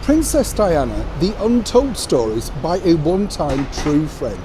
Princess Diana, The Untold Stories by a One-Time True Friend.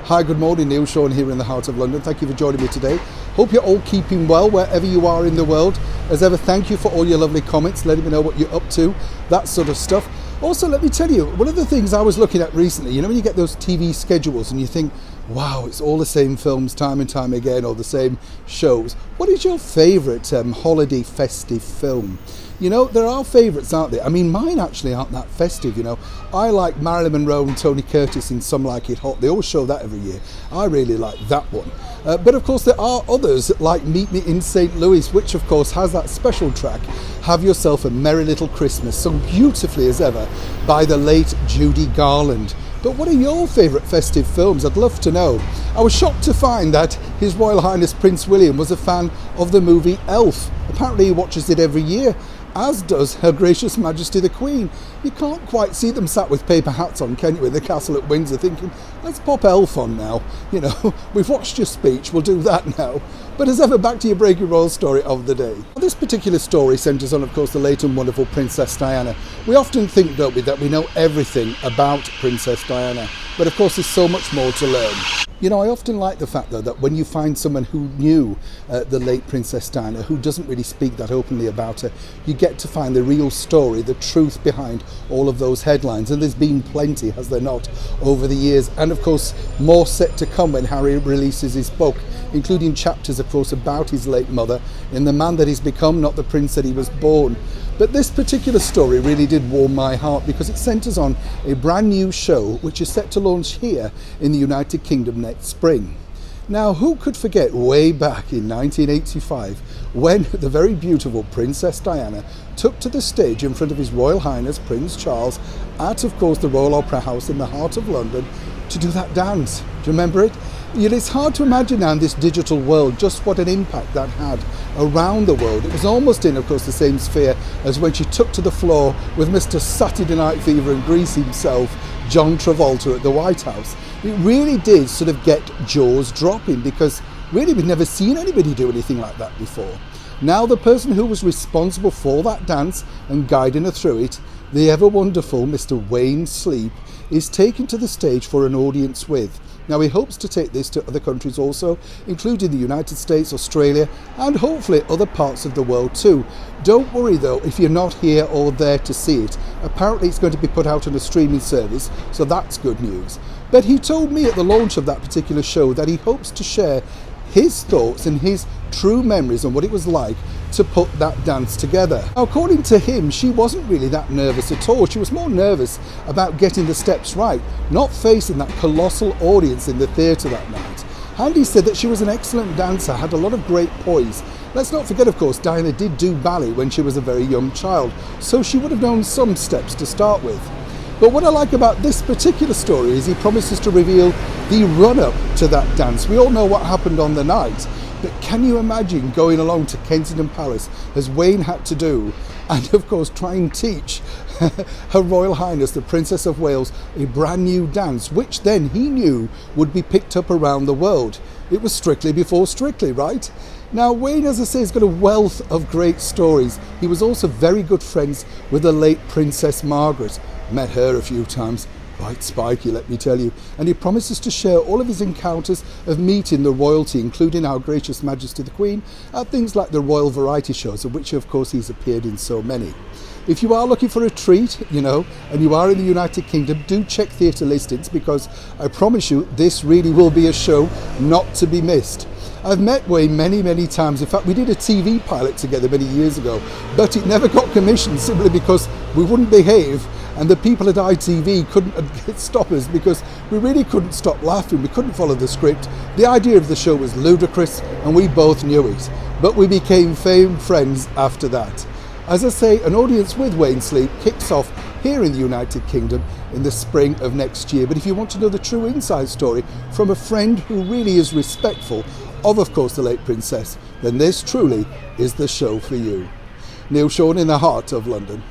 Hi, good morning, Neil Sean here in the heart of London. Thank you for joining me today. Hope you're all keeping well wherever you are in the world. As ever, thank you for all your lovely comments, letting me know what you're up to, that sort of stuff. Also, let me tell you, one of the things I was looking at recently, you know when you get those TV schedules and you think, wow, it's all the same films time and time again, or the same shows. What is your favourite holiday festive film? You know, there are favourites, aren't there? I mean, mine actually aren't that festive, you know. I like Marilyn Monroe and Tony Curtis in Some Like It Hot. They always show that every year. I really like that one. But of course, there are others like Meet Me in St. Louis, which of course has that special track, Have Yourself a Merry Little Christmas, sung beautifully as ever by the late Judy Garland. But what are your favourite festive films? I'd love to know. I was shocked to find that His Royal Highness Prince William was a fan of the movie Elf. Apparently he watches it every year, as does Her Gracious Majesty the Queen. You can't quite see them sat with paper hats on, can you, in the castle at Windsor thinking, let's pop Elf on now. You know, we've watched your speech, we'll do that now. But as ever, back to your breaking royal story of the day. This particular story centres on, of course, the late and wonderful Princess Diana. We often think, don't we, that we know everything about Princess Diana. But of course, there's so much more to learn. You know, I often like the fact, though, that when you find someone who knew the late Princess Diana, who doesn't really speak that openly about her, you get to find the real story, the truth behind all of those headlines. And there's been plenty, has there not, over the years. And of course, more set to come when Harry releases his book, including chapters, of course, about his late mother and the man that he's become, not the prince that he was born. But this particular story really did warm my heart because it centres on a brand new show which is set to launch here in the United Kingdom next spring. Now, who could forget way back in 1985 when the very beautiful Princess Diana took to the stage in front of His Royal Highness Prince Charles at, of course, the Royal Opera House in the heart of London to do that dance. Do you remember it? Yet it's hard to imagine now in this digital world just what an impact that had around the world. It was almost in, of course, the same sphere as when she took to the floor with Mr. Saturday Night Fever and Grease himself, John Travolta, at the White House. It really did sort of get jaws dropping because really we'd never seen anybody do anything like that before. Now the person who was responsible for that dance and guiding her through it, the ever wonderful Mr. Wayne Sleep, is taken to the stage for an audience with. Now he hopes to take this to other countries also, including the United States, Australia, and hopefully other parts of the world too. Don't worry though if you're not here or there to see it. Apparently it's going to be put out on a streaming service, so that's good news. But he told me at the launch of that particular show that he hopes to share his thoughts and his true memories on what it was like to put that dance together. Now, according to him, she wasn't really that nervous at all. She was more nervous about getting the steps right, not facing that colossal audience in the theatre that night. And he said that she was an excellent dancer, had a lot of great poise. Let's not forget, of course, Diana did do ballet when she was a very young child, so she would have known some steps to start with. But what I like about this particular story is he promises to reveal the run-up to that dance. We all know what happened on the night, but can you imagine going along to Kensington Palace, as Wayne had to do, and of course try and teach Her Royal Highness, the Princess of Wales, a brand new dance, which then he knew would be picked up around the world. It was Strictly before Strictly, right? Now, Wayne, as I say, has got a wealth of great stories. He was also very good friends with the late Princess Margaret. Met her a few times. Quite spiky, let me tell you. And he promises to share all of his encounters of meeting the royalty, including Our Gracious Majesty the Queen, at things like the royal variety shows, of which, of course, he's appeared in so many. If you are looking for a treat, you know, and you are in the United Kingdom, do check theatre listings because I promise you this really will be a show not to be missed. I've met Wayne many times. In fact, we did a TV pilot together many years ago, but it never got commissioned simply because we wouldn't behave and the people at ITV couldn't stop us because we really couldn't stop laughing. We couldn't follow the script. The idea of the show was ludicrous and we both knew it, but we became famed friends after that. As I say, an audience with Wayne Sleep kicks off here in the United Kingdom in the spring of next year. But if you want to know the true inside story from a friend who really is respectful of course, the late Princess, then this truly is the show for you. Neil Sean in the heart of London.